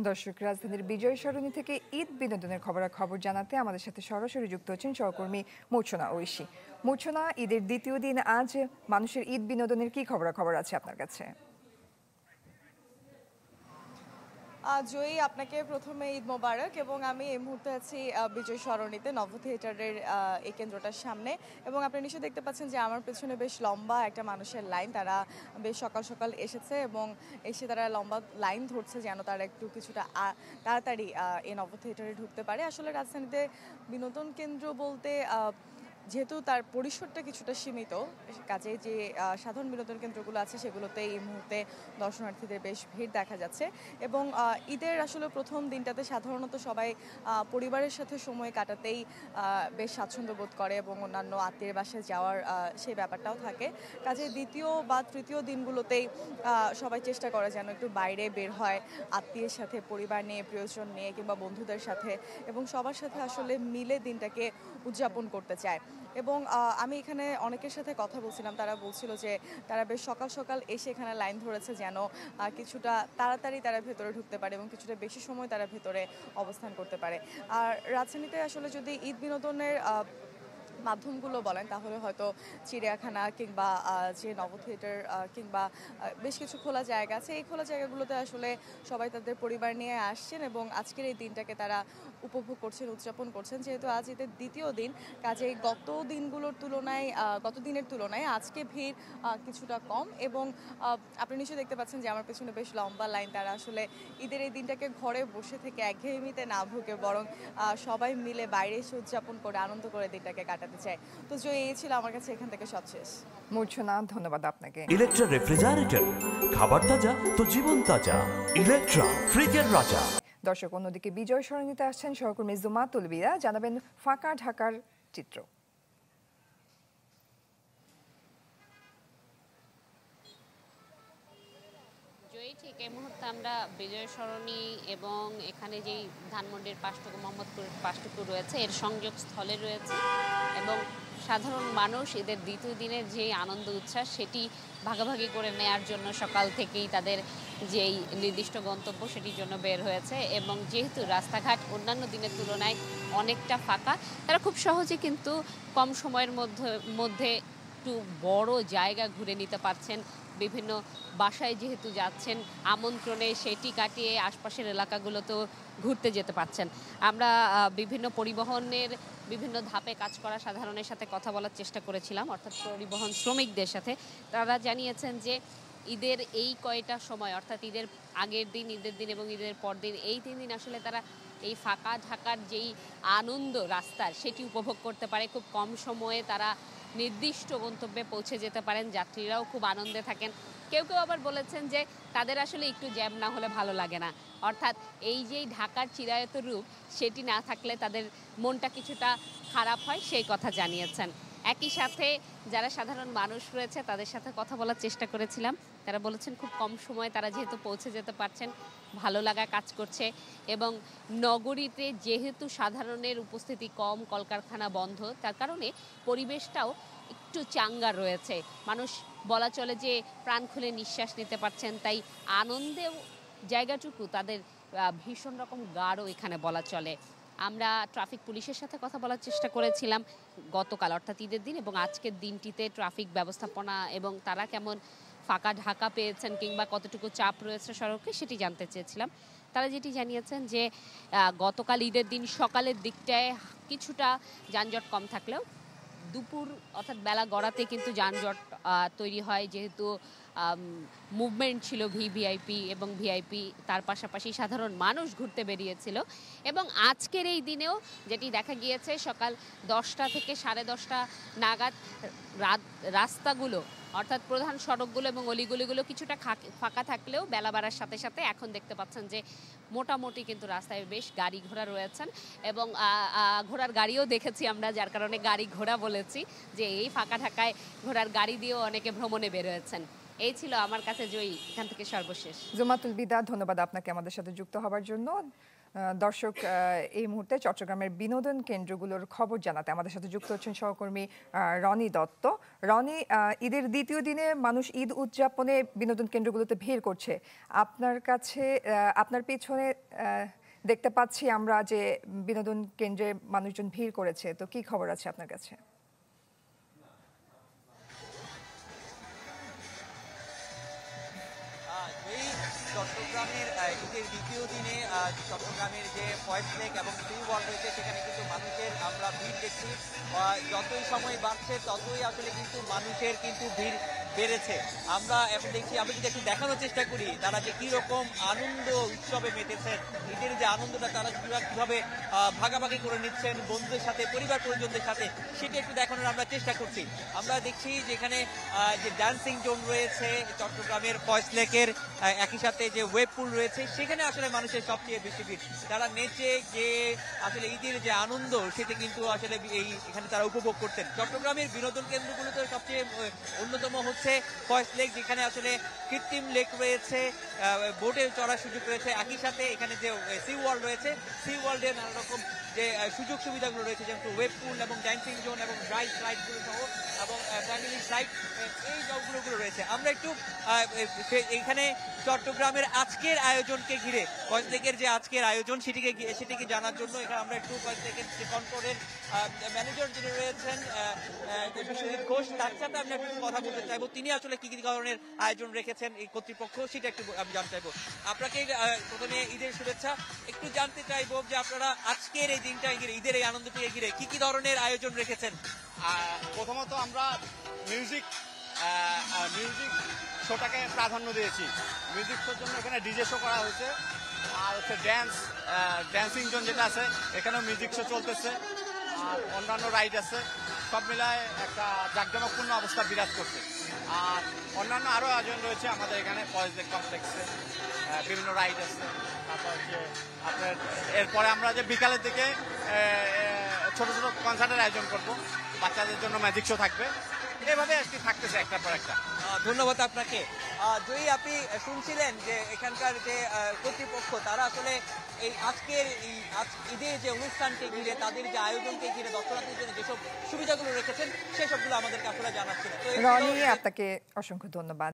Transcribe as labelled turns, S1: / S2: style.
S1: দর্শক, রাজধানীর বিজয় সরণি থেকে ঈদ বিনোদনের খবরাখবর জানাতে আমাদের সাথে সরাসরি যুক্ত হচ্ছেন সহকর্মী মূর্ছনা ঐশী। মূর্ছনা, ঈদের দ্বিতীয় দিন আজ মানুষের ঈদ বিনোদনের কি খবরাখবর আছে আপনার কাছে?
S2: জয়ী, আপনাকে প্রথমে ঈদ মোবারক। এবং আমি এই মুহূর্তে আছি বিজয় সরণিতে নভ থিয়েটারের এই কেন্দ্রটার সামনে। এবং আপনি নিশ্চয়ই দেখতে পাচ্ছেন যে আমার পেছনে বেশ লম্বা একটা মানুষের লাইন। তারা বেশ সকাল সকাল এসেছে এবং এসে তারা লম্বা লাইন ধরছে যেন তারা একটু কিছুটা তাড়াতাড়ি এই নভ থিয়েটারে ঢুকতে পারে। আসলে রাজধানীতে বিনোদন কেন্দ্র বলতে যেহেতু তার পরিসরটা কিছুটা সীমিত, কাজে যে সাধারণ বিনোদন কেন্দ্রগুলো আছে সেগুলোতে এই মুহূর্তে দর্শনার্থীদের বেশ ভিড় দেখা যাচ্ছে। এবং ঈদের আসলে প্রথম দিনটাতে সাধারণত সবাই পরিবারের সাথে সময় কাটাতেই বেশ স্বাচ্ছন্দ্য বোধ করে এবং অন্যান্য আত্মীয়ের বাসায় যাওয়ার সেই ব্যাপারটাও থাকে। কাজে দ্বিতীয় বা তৃতীয় দিনগুলোতেই সবাই চেষ্টা করে যেন একটু বাইরে বের হয়, আত্মীয়ের সাথে, পরিবার নিয়ে, প্রিয়জন নিয়ে কিংবা বন্ধুদের সাথে, এবং সবার সাথে আসলে মিলে দিনটাকে উদযাপন করতে চায়। এবং আমি এখানে অনেকের সাথে কথা বলছিলাম, তারা বলছিল যে তারা বেশ সকাল সকাল এসে এখানে লাইন ধরেছে যেন কিছুটা তাড়াতাড়ি তারা ভেতরে ঢুকতে পারে এবং কিছুটা বেশি সময় তারা ভেতরে অবস্থান করতে পারে। আর রাজধানীতে আসলে যদি ঈদ বিনোদনের মাধ্যমগুলো বলেন তাহলে হয়তো চিড়িয়াখানা কিংবা যে নভ থিয়েটার কিংবা বেশ কিছু খোলা জায়গা আছে, এই খোলা জায়গাগুলোতে আসলে সবাই তাদের পরিবার নিয়ে আসছেন এবং আজকের এই দিনটাকে তারা উপভোগ করছেন, উদযাপন করছেন। যেহেতু আজ ঈদের দ্বিতীয় দিন, কাজেই গত দিনের তুলনায় আজকে ভিড় কিছুটা কম। এবং আপনি নিশ্চয়ই দেখতে পাচ্ছেন যে আমার পেছনে বেশ লম্বা লাইন। তারা আসলে ঈদের এই দিনটাকে ঘরে বসে থেকে একঘেয়েমিতে না ভুগে বরং সবাই মিলে বাইরে এসে উদযাপন করে আনন্দ করে দিনটাকে কাটাতে চাই। তো এই ছিল আমার কাছে এখান থেকে সবশেষ।
S1: মূর্ছনা, ধন্যবাদ আপনাকে।
S3: ইলেকট্রা রেফ্রিজারেটর, খাবার তাজা তো জীবন তাজা। ইলেকট্রা, ফ্রিজের রাজা।
S1: দর্শক, অন্যদিকে বিজয় সরণিতে আসছেন সহকর্মী জুমা তুলবিরা, জানাবেন ফাঁকা ঢাকার চিত্র।
S4: ঠিক এই মুহূর্তে আমরা বিজয় সরণি এবং এখানে যেই ধানমন্ডির পাঁচটুকু মোহাম্মদপুরের পাঁচটুকু রয়েছে এর সংযোগ স্থলে রয়েছে এবং সাধারণ মানুষ এদের দ্বিতীয় দিনের যে আনন্দ উচ্ছ্বাস সেটি ভাগাভাগি করে নেয়ার জন্য সকাল থেকেই তাদের যেই নির্দিষ্ট গন্তব্য সেটির জন্য বের হয়েছে। এবং যেহেতু রাস্তাঘাট অন্যান্য দিনের তুলনায় অনেকটা ফাঁকা, তারা খুব সহজে কিন্তু কম সময়ের মধ্যে একটু বড় জায়গা ঘুরে নিতে পারছেন। বিভিন্ন বাসায় যেহেতু যাচ্ছেন আমন্ত্রণে, সেটি কাটিয়ে আশপাশের এলাকাগুলোতেও ঘুরতে যেতে পারছেন। আমরা বিভিন্ন পরিবহনের বিভিন্ন ধাপে কাজ করা সাধারণের সাথে কথা বলার চেষ্টা করেছিলাম, অর্থাৎ পরিবহন শ্রমিকদের সাথে। তারা জানিয়েছেন যে ঈদের এই কয়টা সময়, অর্থাৎ ঈদের আগের দিন, ঈদের দিন এবং ঈদের পর দিন, এই 3 দিন আসলে তারা এই ফাঁকা ঢাকার যেই আনন্দ রাস্তার সেটি উপভোগ করতে পারে। খুব কম সময়ে তারা নির্দিষ্ট গন্তব্যে পৌঁছে যেতে পারেন, যাত্রীরাও খুব আনন্দে থাকেন। কেউ কেউ আবার বলেছেন যে তাদের আসলে একটু জ্যাম না হলে ভালো লাগে না, অর্থাৎ এই যে ঢাকার চিরায়ত রূপ সেটি না থাকলে তাদের মনটা কিছুটা খারাপ হয়, সেই কথা জানিয়েছেন। একই সাথে যারা সাধারণ মানুষ রয়েছে তাদের সাথে কথা বলার চেষ্টা করেছিলাম। তারা বলেছেন খুব কম সময়ে তারা যেহেতু পৌঁছে যেতে পারছেন, ভালো লাগা কাজ করছে। এবং নগরীতে যেহেতু সাধারণের উপস্থিতি কম, কলকারখানা বন্ধ, তার কারণে পরিবেশটাও একটু চাঙ্গা রয়েছে। মানুষ বলা চলে যে প্রাণ খুলে নিঃশ্বাস নিতে পারছেন, তাই আনন্দেও জায়গাটুকু তাদের ভীষণ রকম গাঢ় এখানে বলা চলে। আমরা ট্রাফিক পুলিশের সাথে কথা বলার চেষ্টা করেছিলাম গতকাল, অর্থাৎ ঈদের দিন এবং আজকের দিনটিতে ট্রাফিক ব্যবস্থাপনা এবং তারা কেমন ফাঁকা ঢাকা পেয়েছেন কিংবা কতটুকু চাপ রয়েছে সড়কে সেটি জানতে চেয়েছিলাম। তারা যেটি জানিয়েছেন যে গতকাল ঈদের দিন সকালের দিকটায় কিছুটা যানজট কম থাকলেও দুপুর অর্থাৎ বেলা গড়াতে কিন্তু যানজট তৈরি হয়, যেহেতু মুভমেন্ট ছিল ভিভিআইপি এবং ভিআইপি, তার পাশাপাশি সাধারণ মানুষ ঘুরতে বেরিয়েছিল। এবং আজকের এই দিনেও যেটি দেখা গিয়েছে সকাল 10টা থেকে 10:30 নাগাদ রাস্তাগুলো, অর্থাৎ প্রধান সড়কগুলো এবং অলিগলিগুলো কিছুটা ফাঁকা থাকলেও বেলা বাড়ার সাথে সাথে এখন দেখতে পাচ্ছেন যে মোটামুটি কিন্তু রাস্তায় বেশ গাড়ি ঘোড়া রয়েছেন। এবং ঘোড়ার গাড়িও দেখেছি আমরা, যার কারণে গাড়ি ঘোড়া বলেছি, যে এই ফাঁকা ঢাকায় ঘোড়ার গাড়ি দিয়েও অনেকে ভ্রমণে বের হয়েছেন। এই ছিল আমার কাছে জয়ী এখান থেকে সর্বশেষ।
S1: জুমাতুল বিদা, ধন্যবাদ আপনাকে আমাদের সাথে যুক্ত হবার জন্য। দর্শক, এই মুহূর্তে চট্টগ্রামের বিনোদন কেন্দ্রগুলোর খবর জানাতে আমাদের সাথে যুক্ত হচ্ছেন সহকর্মী রনি দত্ত। রনি, ঈদের দ্বিতীয় দিনে মানুষ ঈদ উদযাপনে বিনোদন কেন্দ্রগুলোতে ভিড় করছে। আপনার কাছে, আপনার পেছনে দেখতে পাচ্ছি আমরা যে বিনোদন কেন্দ্রে মানুষজন ভিড় করেছে, তো কি খবর আছে আপনার কাছে?
S5: চট্টগ্রামের ঈদের দ্বিতীয় দিনে চট্টগ্রামের যে ফয়েজ লেক এবং সি ওয়ার্ল্ড রয়েছে সেখানে কিন্তু মানুষের আমরা ভিড় দেখছি। যতই সময় বাড়ছে ততই আসলে কিন্তু মানুষের কিন্তু ভিড় বেড়েছে। আমরা এখন দেখছি, আমি যদি একটু দেখানোর চেষ্টা করি তারা যে কিরকম আনন্দ উৎসবে মেতেছেন, ঈদের যে আনন্দটা তারা কিভাবে ভাগাভাগি করে নিচ্ছেন বন্ধুদের সাথে, পরিবার পরিজনদের সাথে, সেটা একটু দেখানোর আমরা চেষ্টা করছি। আমরা দেখছি যে এখানে যে ডান্সিং জোন রয়েছে চট্টগ্রামের ফয়েজ লেকের, একই সাথে যে ওয়েব পুল রয়েছে, সেখানে আসলে মানুষের সবচেয়ে বেশি ভিড়। তারা নেচে যে আসলে ঈদের যে আনন্দ সেটা কিন্তু আসলে এখানে তারা উপভোগ করতেন। চট্টগ্রামের বিনোদন কেন্দ্রগুলোতে সবচেয়ে অন্যতম হচ্ছে ফয়েজ লেক, যেখানে আসলে কৃত্রিম লেক রয়েছে, বোটে চড়ার সুযোগ রয়েছে, একই সাথে এখানে যে সি ওয়ার্ল্ড রয়েছে, সি ওয়ার্ল্ডের নানা রকম যে সুযোগ সুবিধাগুলো রয়েছে, যেমন ওয়েব পুল এবং ডান্সিং জোন এবং ড্রাইভ রাইডগুলো সহ এবং ফ্যামিলি রাইড, এই সবগুলো রয়েছে। আমরা একটু এখানে চট্টগ্রামের আজকের আয়োজনকে ঘিরে, ফয়েজ লেকের যে আজকের আয়োজন সেটিকে জানার জন্য এখানে আমরা একটু ফয়েজ লেকের যে কনকর্ডের ম্যানেজার যিনি রয়েছেন বিশ্বজিৎ ঘোষ, তার সাথে আমরা একটু কথা বলতে চাইবো। তিনি আসলে কি কি ধরনের আয়োজন রেখেছেন এই কর্তৃপক্ষ, সেটা একটু আমি জানতে চাইবো। আপনাকে প্রথমে ঈদের শুভেচ্ছা। একটু জানতে চাইবো যে আপনারা আজকের এই দিনটা ঘিরে, ঈদের এই আনন্দটিকে ঘিরে কি কি ধরনের আয়োজন রেখেছেন?
S6: প্রথমত আমরা মিউজিক শোটাকে প্রাধান্য দিয়েছি। মিউজিক শোর জন্য এখানে ডিজে শো করা হয়েছে, আর হচ্ছে ড্যান্সিং জোন যেটা আছে এখানেও মিউজিক শো চলতেছে, আর অন্যান্য রাইড আছে। সব মিলায় একটা জাঁকজমকপূর্ণ অবস্থা বিরাজ করছে। আর অন্যান্য আরও আয়োজন রয়েছে আমাদের এখানে ফয়েজ লেক কমপ্লেক্সে, বিভিন্ন রাইড আছে। তারপর হচ্ছে আপনার এরপরে আমরা যে বিকালের দিকে ছোট ছোট কনসার্টের আয়োজন করব, বাচ্চাদের জন্য ম্যাজিক শো থাকবে, এভাবে আর কি থাকতেছে একটার পর একটা।
S5: ধন্যবাদ আপনাকে। জয়ী, আপনি শুনছিলেন যে এখানকার যে কর্তৃপক্ষ তারা আসলে এই আজকের ঈদের যে অনুষ্ঠানকে ঘিরে, তাদের যে আয়োজনকে ঘিরে দর্শনার্থীদের জন্য যেসব সুবিধাগুলো রেখেছেন সেসবগুলো আমাদেরকে আসলে জানাচ্ছেন।
S1: রনি, আপনাকে অসংখ্য ধন্যবাদ।